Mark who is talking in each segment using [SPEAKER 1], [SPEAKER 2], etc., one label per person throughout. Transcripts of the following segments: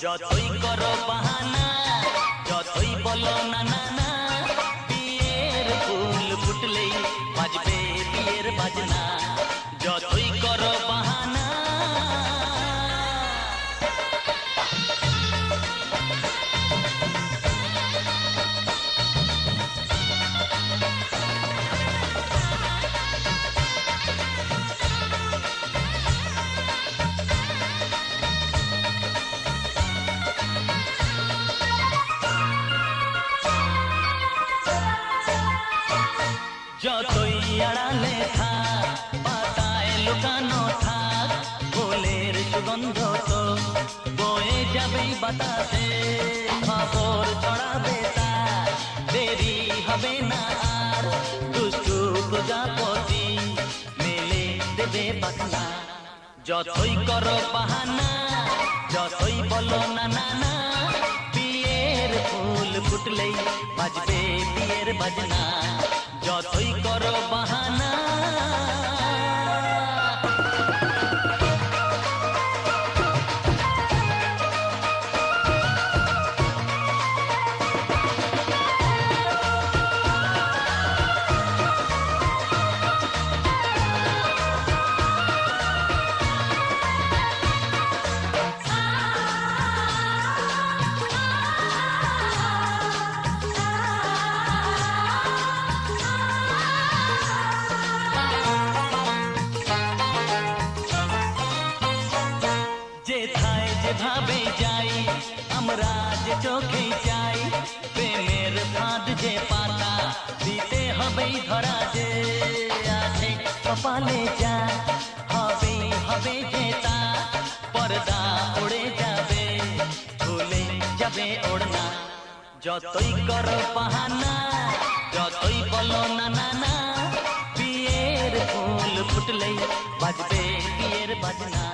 [SPEAKER 1] যতই করো বাহানা যতই বলো না না না বিয়ের ফুল ফুটলেই বাজবে বিয়ের বাজনা যতই করো বাহানা যতই আড়ালে থাক পাতায় লুকানো থাক ফুলের সুগন্ধ তো বয়ে যাবেই বাতাসে খবর ছড়াবে তার দেরি হবে না আর দুষ্টু প্রজাপতি মেলে দেবে পাখনা যতই করো বাহানা যতই বলো না না না বিয়ের ফুল ফুটলেই বাজবে বিয়ের বাজনা যতই করো বাহানা যেথায় যেভাবে যাই আমরা যে চোখে চাই প্রেমের ফাঁদ যে পাতা দিতে হবেই ধরা যে আছে কপালে যা হবেই হবে যে তা পর্দা উড়ে যাবে ভুলে যাবে ওড়না যতই করো বাহানা যতই বলো না না না বিয়ের ফুল ফুটলেই বাজবে বিয়ের বাজনা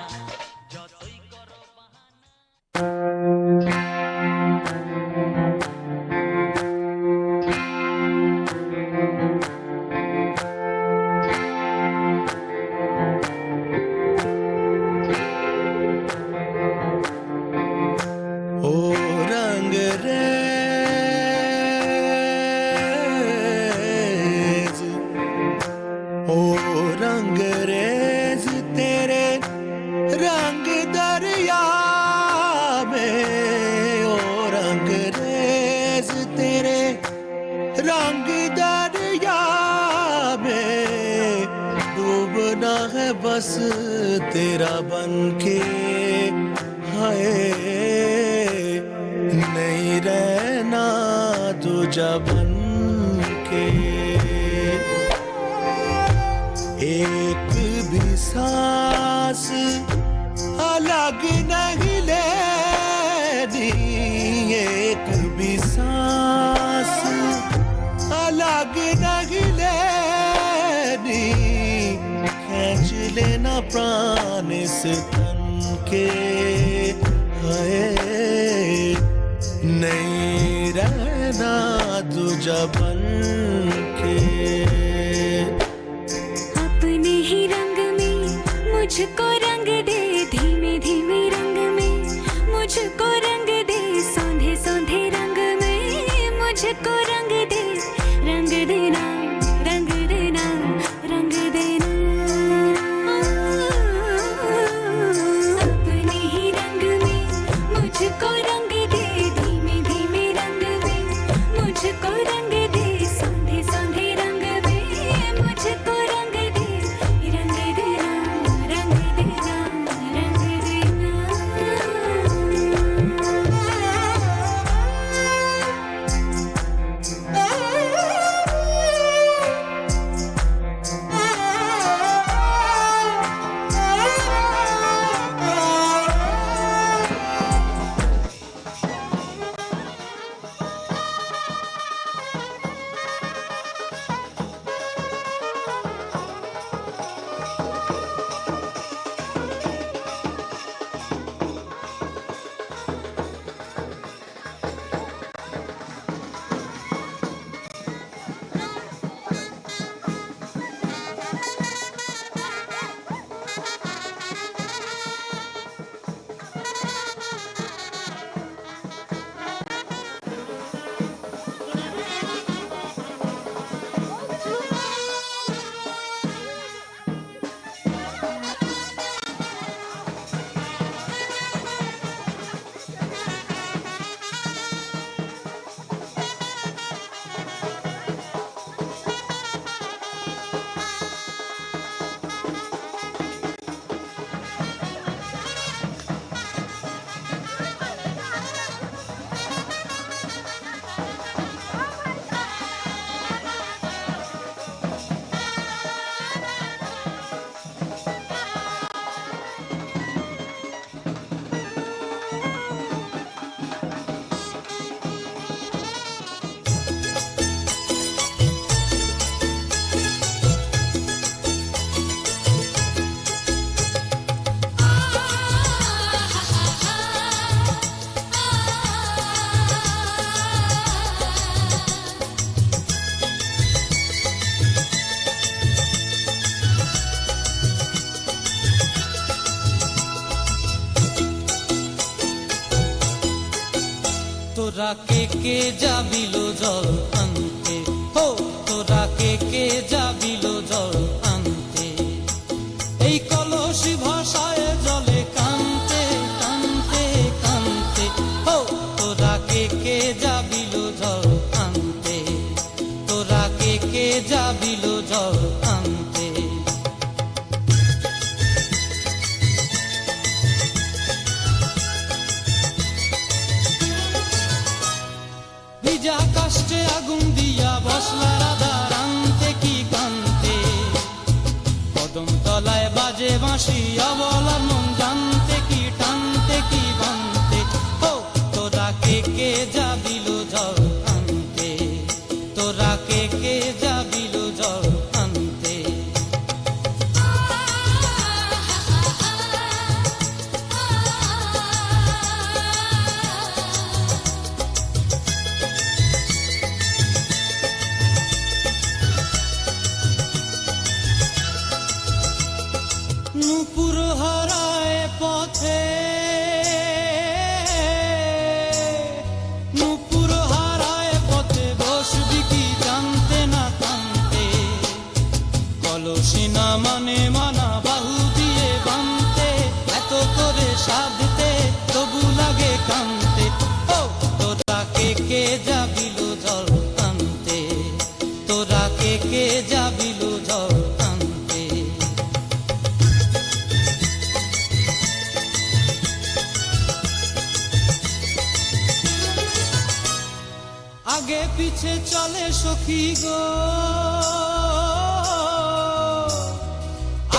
[SPEAKER 2] बस तेरा बन के हाय नहीं रहना दूजा बन के एक भी सांस अलग नहीं लेनी एक भी सांस अलग नहीं लेनी खींच लेना प्राण से तन के हाय नहीं रहना दूजा बन के
[SPEAKER 3] अपने ही रंग में मुझको रंग दे धीमे धीमे रंग में मुझको रंग दे सौंधे सौंधे रंग में मुझको रंग दे रंग देना रंग देना रंग देना अपने ही रंग में मुझको रंग दे धीमे धीमे रंग में मुझको रंग दे सौंधे सौंधे रंग में मुझको रंग दे रंग देना रंग देना
[SPEAKER 4] তোরা কে কে যাবিল জল আনতে, হো তোরা কে কে যাবিল জল আনতে, এই কলসি ভাষায় জলে কানতে কানতে কানতে, হো তোরা কে কে যাবিল জল আনতে, তোরা কে কে যাবিল জল আনতে। ভিজা কাষ্টে আগুন দিয়া বসলা রাধা রানতে কি কানতে, কদম তলায় বাজে বাঁশি অবলার মন জানতে কি টানতে কি বানতে, ও তোরা কে কে যাবিল জল আনতে, তোরা কে কে যাবিল জল আনতে। নূপুর হারায় পথে, নূপুর হারায় পথে বসবি কি জানতে না কানতে, কলসি না মানে মানা বাহু দিয়ে বানতে, এত করে সাধতে তবু লাগে কানতে, ও তোরা কে কে যাবিল জল আনতে, তোরা কে কে যাবিল জল আনতে। আগে পিছে চলে সখী গো,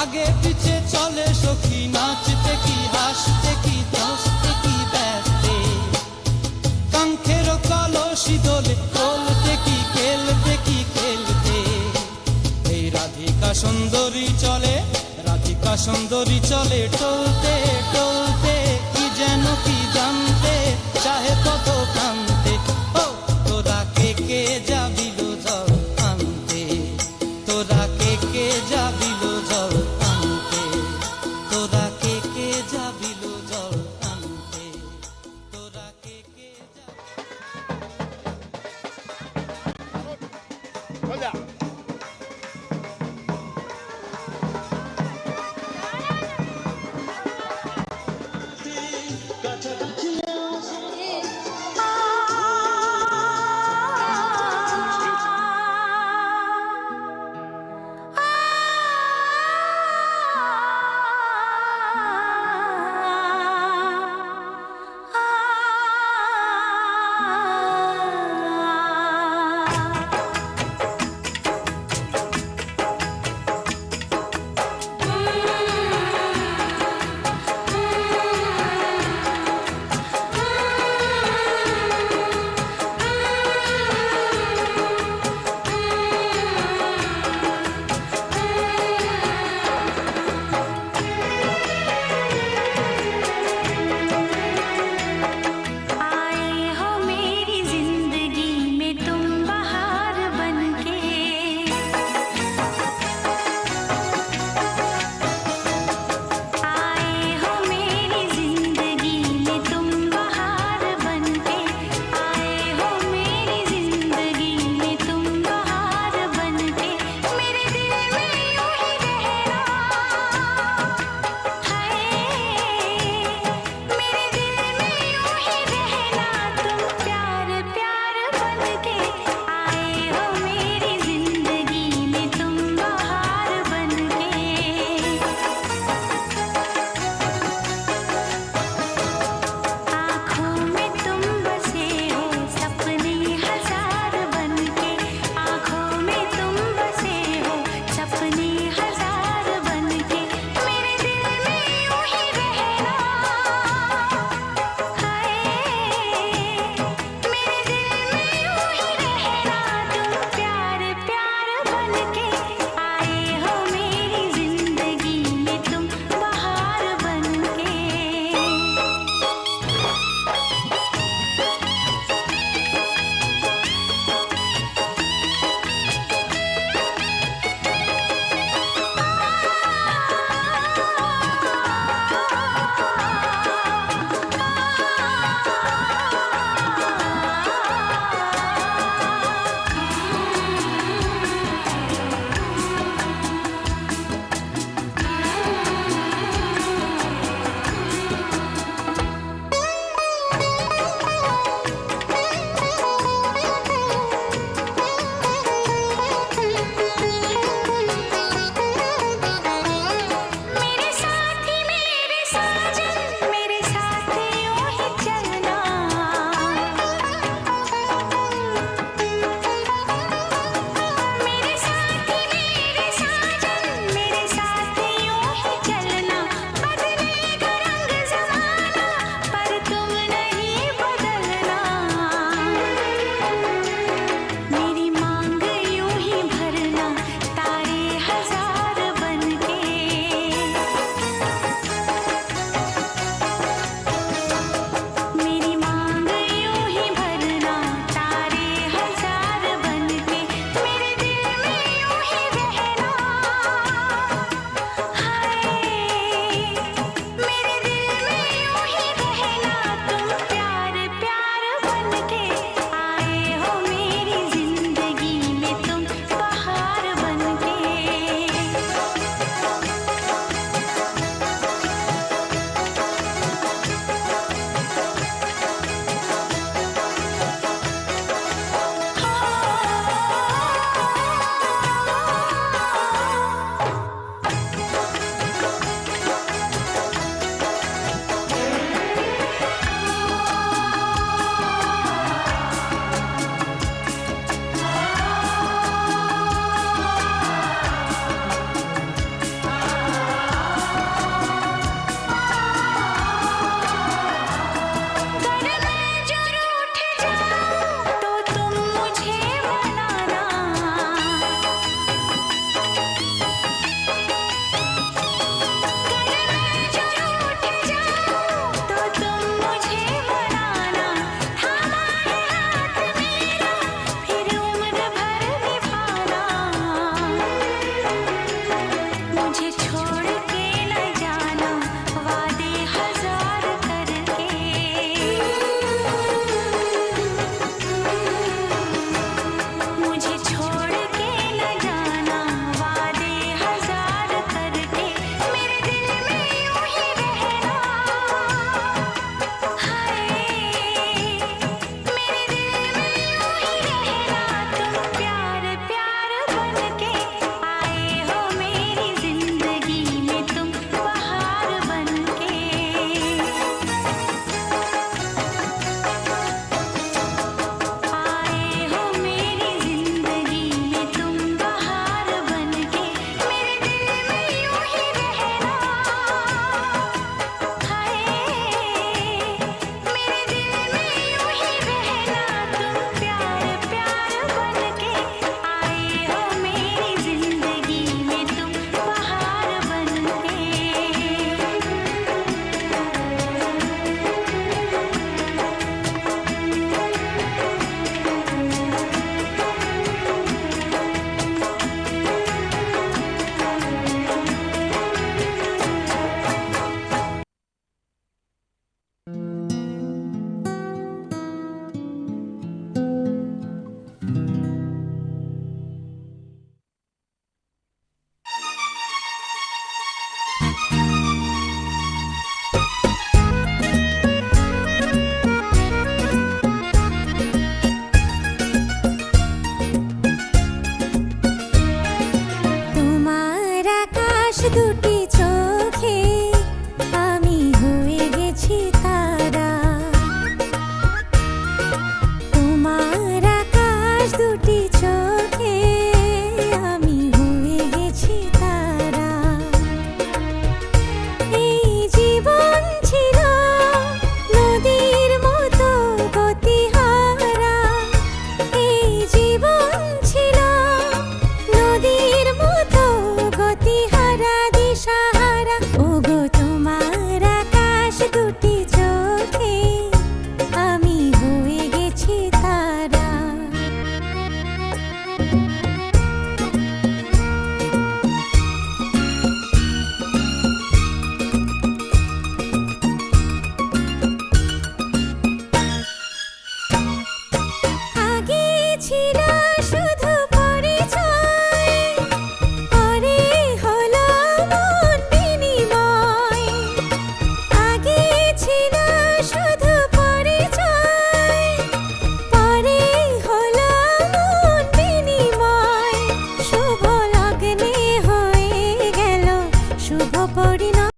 [SPEAKER 4] আগে পিছে চলে সখী, নাচতে কি হাসতে কি দোস্তে কি ব্যস্তে, কাঙ্ক্ষের কলসি দোলে তোলতে কি খেলতে কি খেলতে, এই রাধিকা সুন্দরী চলে, রাধিকা সুন্দরী চলে টলতে টলতে, কি যেন কি জানতে চাহে কত কানতে, ও তোরা কে কে যাবিল জল আনতে, তোরা কে কে যাবিল জল আনতে, তোরা কে কে যাবিল জল আনতে, তোরা কে কে
[SPEAKER 5] আ